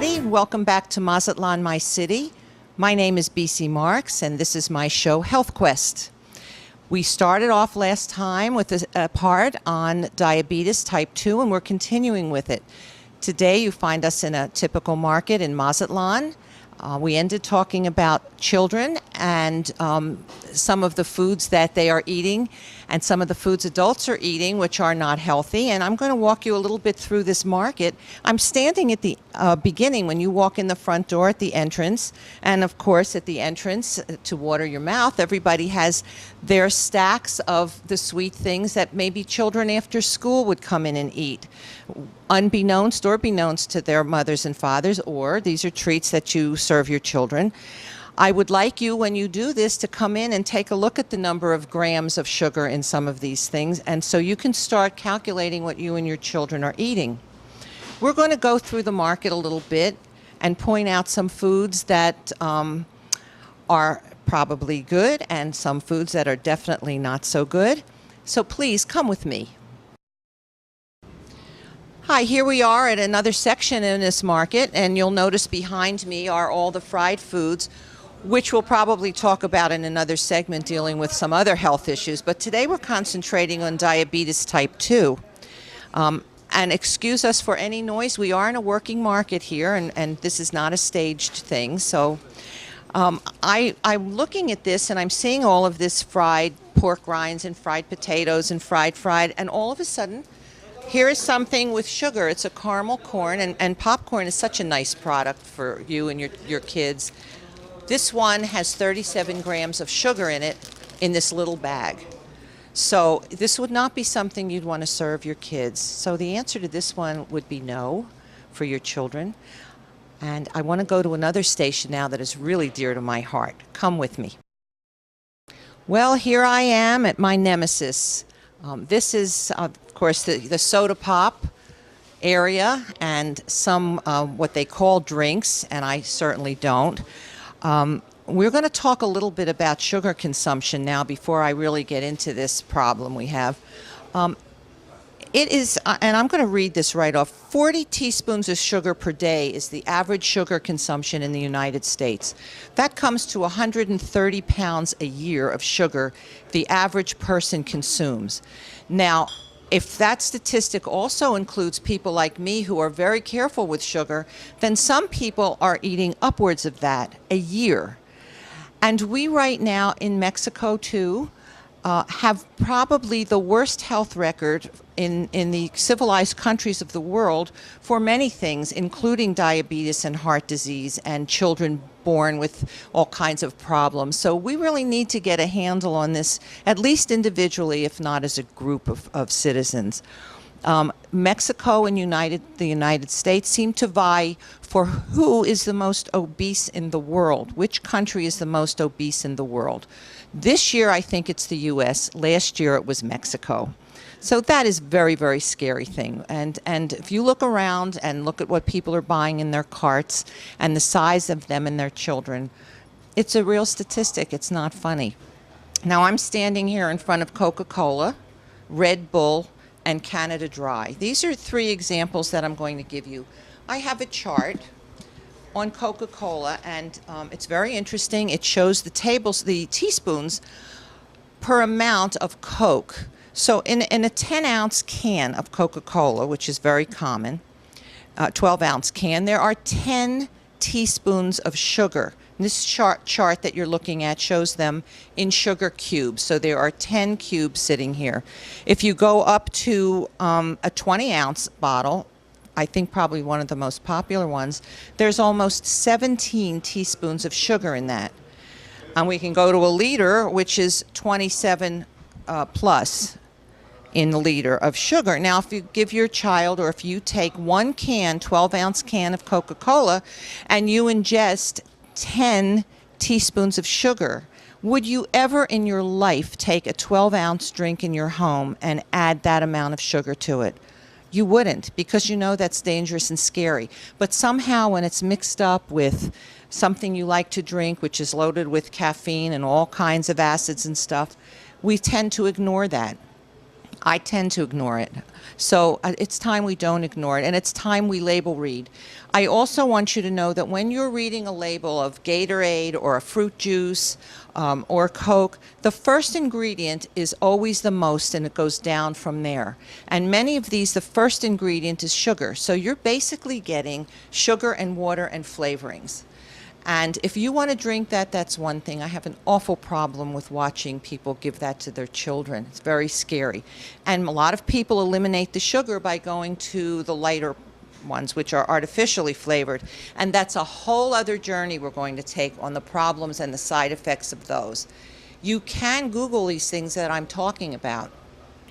everybody. Welcome back to Mazatlan, my city. My name is BC Marks, and this is my show, Health Quest. We started off last time with a part on diabetes type 2, and we're continuing with it. Today, you find us in a typical market in Mazatlan. We ended talking about children and some of the foods that they are eating and some of the foods adults are eating, which are not healthy. And I'm going to walk you a little bit through this market. I'm standing at the beginning when you walk in the front door at the entrance. And of course, at the entrance, to water your mouth, everybody has their stacks of the sweet things that maybe children after school would come in and eat, unbeknownst or beknownst to their mothers and fathers, or these are treats that you serve your children. I would like you, when you do this, to come in and take a look at the number of grams of sugar in some of these things, and so you can start calculating what you and your children are eating. We're going to go through the market a little bit and point out some foods that are probably good and some foods that are definitely not so good. So please come with me. Hi, here we are at another section in this market, and you'll notice behind me are all the fried foods, which we'll probably talk about in another segment dealing with some other health issues. But today we're concentrating on diabetes type 2. And excuse us for any noise. We are in a working market here, and this is not a staged thing. So I'm looking at this, and I'm seeing all of this fried pork rinds and fried potatoes and fried, and all of a sudden, here is something with sugar. It's a caramel corn, and popcorn is such a nice product for you and your kids. This one has 37 grams of sugar in it in this little bag. So this would not be something you'd want to serve your kids. So the answer to this one would be no for your children. And I want to go to another station now that is really dear to my heart. Come with me. Well, here I am at my nemesis. This is, of course, the soda pop area and some what they call drinks, and I certainly don't. We're going to talk a little bit about sugar consumption now before I really get into this problem we have. It is, and I'm going to read this right off, 40 teaspoons of sugar per day is the average sugar consumption in the United States. That comes to 130 pounds a year of sugar the average person consumes. Now, if that statistic also includes people like me who are very careful with sugar, then some people are eating upwards of that a year. And we right now in Mexico, too, have probably the worst health record in the civilized countries of the world for many things, including diabetes and heart disease and children born with all kinds of problems. So we really need to get a handle on this, at least individually, if not as a group of citizens. Mexico and the United States seem to vie for who is the most obese in the world. Which country is the most obese in the world? This year, I think it's the U.S. Last year, it was Mexico. So that is a very, very scary thing. And if you look around and look at what people are buying in their carts and the size of them and their children, it's a real statistic. It's not funny. Now, I'm standing here in front of Coca-Cola, Red Bull, and Canada Dry. These are three examples that I'm going to give you. I have a chart on Coca-Cola, and it's very interesting. It shows the teaspoons per amount of Coke. So in a 10-ounce can of Coca-Cola, which is very common, 12-ounce can, there are 10 teaspoons of sugar. And this chart that you're looking at shows them in sugar cubes. So there are 10 cubes sitting here. If you go up to a 20-ounce bottle, I think probably one of the most popular ones, there's almost 17 teaspoons of sugar in that. And we can go to a liter, which is 27 plus in the liter of sugar. Now, if you give your child, or if you take one can, 12-ounce can of Coca-Cola, and you ingest 10 teaspoons of sugar, would you ever in your life take a 12-ounce drink in your home and add that amount of sugar to it? You wouldn't, because you know that's dangerous and scary. But somehow when it's mixed up with something you like to drink, which is loaded with caffeine and all kinds of acids and stuff, we tend to ignore that. I tend to ignore it. So it's time we don't ignore it, and it's time we label read. I also want you to know that when you're reading a label of Gatorade or a fruit juice or Coke, the first ingredient is always the most, and it goes down from there. And many of these, the first ingredient is sugar. So you're basically getting sugar and water and flavorings. And if you want to drink that, that's one thing. I have an awful problem with watching people give that to their children. It's very scary. And a lot of people eliminate the sugar by going to the lighter ones, which are artificially flavored. And that's a whole other journey we're going to take on the problems and the side effects of those. You can Google these things that I'm talking about.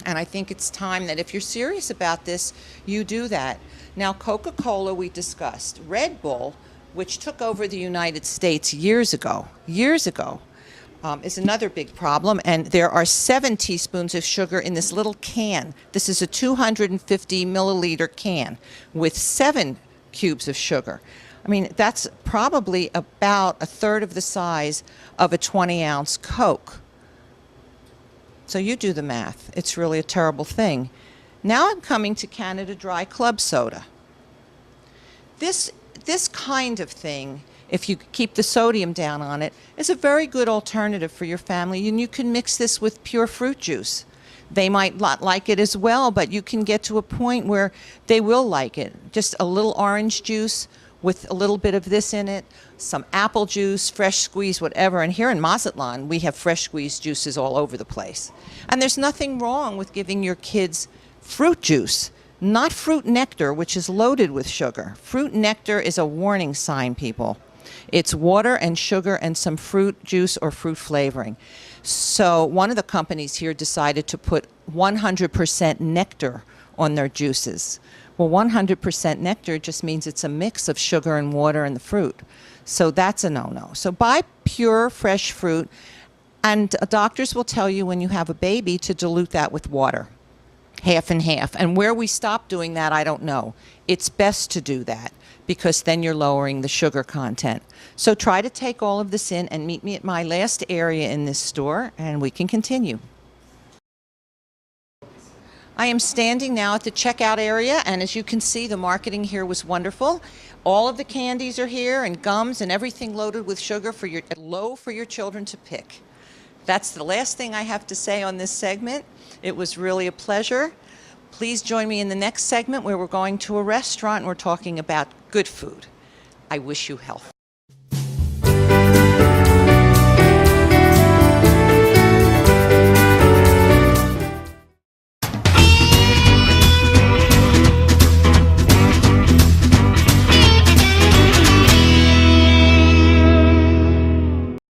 And I think it's time that if you're serious about this, you do that. Now, Coca-Cola we discussed. Red Bull, which took over the United States years ago, is another big problem. And there are 7 teaspoons of sugar in this little can. This is a 250 milliliter can with 7 cubes of sugar. I mean, that's probably about a third of the size of a 20-ounce Coke. So you do the math. It's really a terrible thing. Now I'm coming to Canada Dry Club Soda. This kind of thing, if you keep the sodium down on it, is a very good alternative for your family. And you can mix this with pure fruit juice. They might not like it as well, but you can get to a point where they will like it. Just a little orange juice with a little bit of this in it, some apple juice, fresh squeezed, whatever. And here in Mazatlan, we have fresh squeezed juices all over the place. And there's nothing wrong with giving your kids fruit juice. Not fruit nectar, which is loaded with sugar. Fruit nectar is a warning sign, people. It's water and sugar and some fruit juice or fruit flavoring. So one of the companies here decided to put 100% nectar on their juices. Well, 100% nectar just means it's a mix of sugar and water and the fruit. So that's a no-no. So buy pure, fresh fruit. And doctors will tell you when you have a baby to dilute that with water. Half and half. And where we stop doing that, I don't know. It's best to do that because then you're lowering the sugar content. So try to take all of this in and meet me at my last area in this store and we can continue. I am standing now at the checkout area, and as you can see, the marketing here was wonderful. All of the candies are here and gums and everything loaded with sugar for your children to pick. That's the last thing I have to say on this segment. It was really a pleasure. Please join me in the next segment where we're going to a restaurant and we're talking about good food. I wish you health.